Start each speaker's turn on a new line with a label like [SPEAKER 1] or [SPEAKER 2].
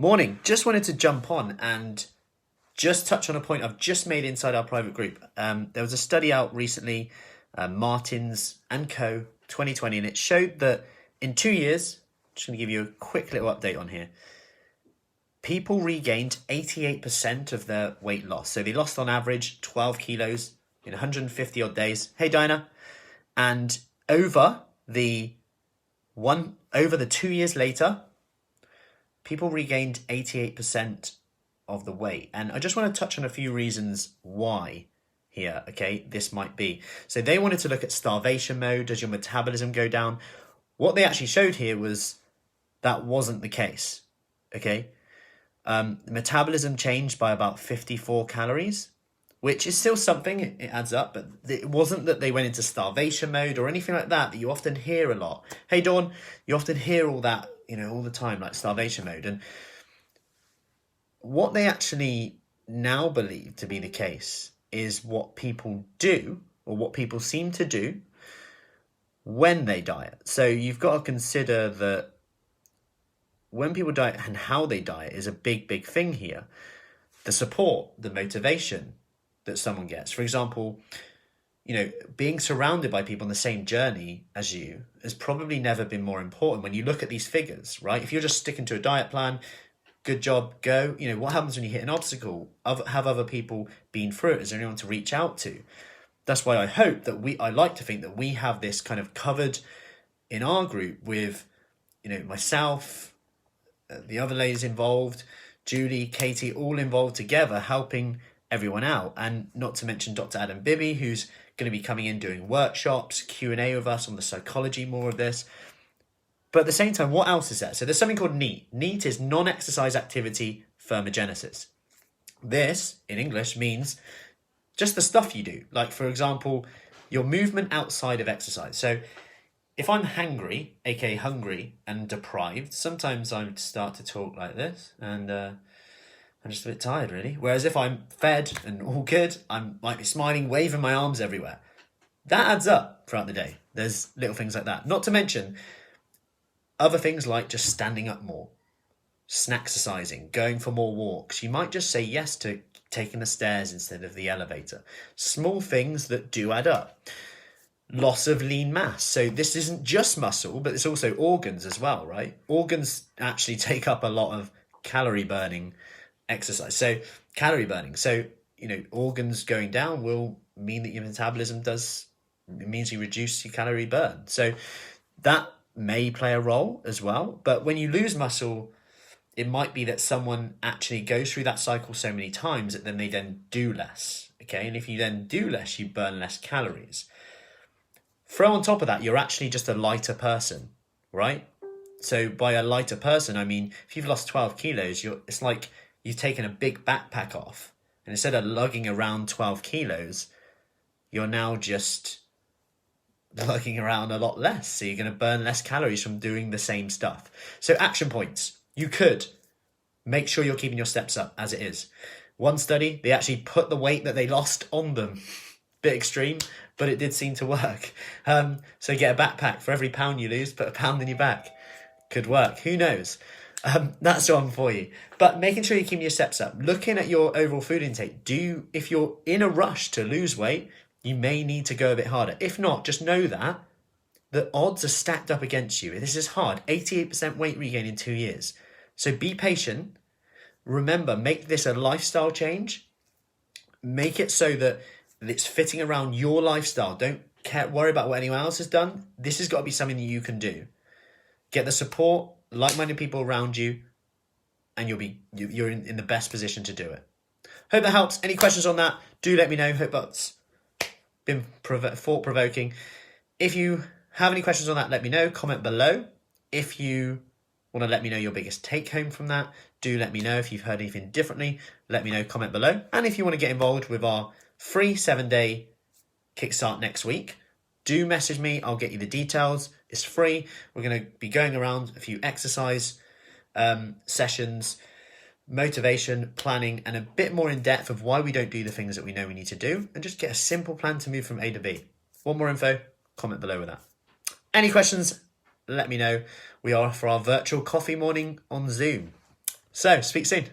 [SPEAKER 1] Morning. Just wanted to jump on and just touch on a point I've just made inside our private group. There was a study out recently, Martins and Co. 2020, and it showed that in 2 years, just going to give you a quick little update on here, people regained 88% of their weight loss. So they lost on average 12 kilos in 150 odd days. Hey, Dinah. And over the 2 years later, people regained 88% of the weight. And I just want to touch on a few reasons why here, okay, this might be. So they wanted to look at starvation mode. Does your metabolism go down? What they actually showed here was that wasn't the case, okay? Metabolism changed by about 54 calories, which is still something, it adds up, but it wasn't that they went into starvation mode or anything like that you often hear a lot. Hey, Dawn, you often hear all that, all the time, like starvation mode. And what they actually now believe to be the case is what people do, or what people seem to do when they diet. So you've got to consider that when people diet and how they diet is a big, big thing here. The support, the motivation that someone gets. For example, being surrounded by people on the same journey as you has probably never been more important when you look at these figures, right? If you're just sticking to a diet plan, good job, go. What happens when you hit an obstacle? Have other people been through it? Is there anyone to reach out to? That's why I hope that I like to think that we have this kind of covered in our group with, myself, the other ladies involved, Julie, Katie, all involved together, helping everyone out. And not to mention Dr. Adam Bibby, who's going to be coming in doing workshops, Q&A with us on the psychology, more of this. But at the same time, what else is there? So there's something called NEAT. NEAT is non-exercise activity thermogenesis. This, in English, means just the stuff you do. Like, for example, your movement outside of exercise. So if I'm hangry, aka hungry and deprived, sometimes I start to talk like this, and I'm just a bit tired, really. Whereas if I'm fed and all good, I might be smiling, waving my arms everywhere. That adds up throughout the day. There's little things like that. Not to mention other things like just standing up more, snack-exercising, going for more walks. You might just say yes to taking the stairs instead of the elevator. Small things that do add up. Loss of lean mass. So this isn't just muscle, but it's also organs as well, right? Organs actually take up a lot of calorie burning exercise. So calorie burning. So, organs going down will mean that your metabolism it means you reduce your calorie burn. So that may play a role as well. But when you lose muscle, it might be that someone actually goes through that cycle so many times that then they do less. Okay. And if you then do less, you burn less calories. Throw on top of that, you're actually just a lighter person, right? So by a lighter person, I mean, if you've lost 12 kilos, it's like you've taken a big backpack off, and instead of lugging around 12 kilos, you're now just lugging around a lot less. So you're going to burn less calories from doing the same stuff. So action points. You could make sure you're keeping your steps up as it is. One study, they actually put the weight that they lost on them. Bit extreme, but it did seem to work. So get a backpack. For every pound you lose, put a pound in your back. Could work. Who knows? That's one for you. But making sure you're keeping your steps up. Looking at your overall food intake. If you're in a rush to lose weight, you may need to go a bit harder. If not, just know that the odds are stacked up against you. This is hard. 88% weight regain in 2 years. So be patient. Remember, make this a lifestyle change. Make it so that it's fitting around your lifestyle. Don't worry about what anyone else has done. This has got to be something that you can do. Get the support, like-minded people around you, and you're in the best position to do it. Hope that helps. Any questions on that, do let me know. Hope that's been thought-provoking. If you have any questions on that, let me know. Comment below. If you want to let me know your biggest take-home from that, do let me know. If you've heard anything differently, let me know. Comment below. And if you want to get involved with our free 7-day kickstart next week, do message me. I'll get you the details. It's free. We're going to be going around a few exercise sessions, motivation, planning, and a bit more in depth of why we don't do the things that we know we need to do, and just get a simple plan to move from A to B. Want more info? Comment below with that. Any questions? Let me know. We are for our virtual coffee morning on Zoom. So, speak soon.